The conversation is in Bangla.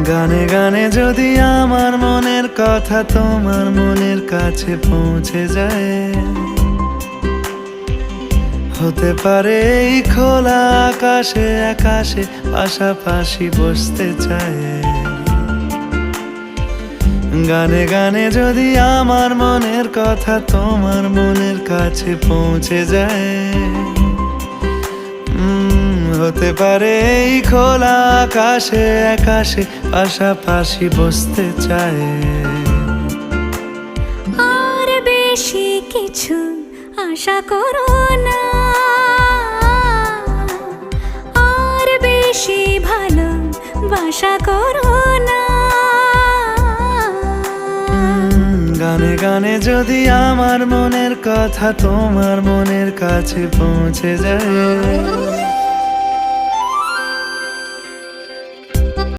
গানে গানে যদি আমার মনের কথা তোমার মনের কাছে পৌঁছে যায়, হতে পারে এই খোলা আকাশে আকাশে পাশাপাশি বসতে চায়। গানে গানে যদি আমার মনের কথা তোমার মনের কাছে পৌঁছে যায়, হতে পারে এই খোলা আকাশে আকাশে পাশাপাশি বসতে চায়। আর বেশি কিছু আশা করো না, আর বেশি ভালোবাসা করো না। গানে গানে যদি আমার মনের কথা তোমার মনের কাছে পৌঁছে যায়,